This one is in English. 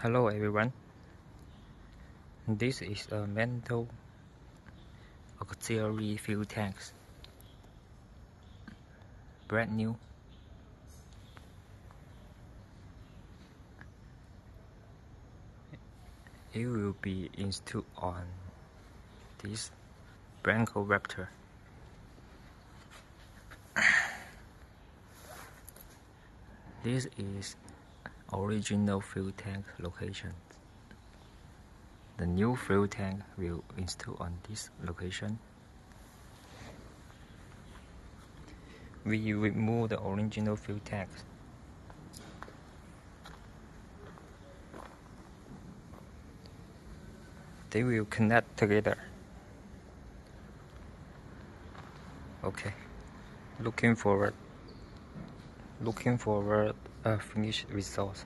Hello everyone, this is a metal auxiliary fuel tank, brand new. It will be installed on this Bronco Raptor. This is original fuel tank location. The new fuel tank will install on this location. We remove the original fuel tank. They will connect together. Okay. Looking forward a finished result.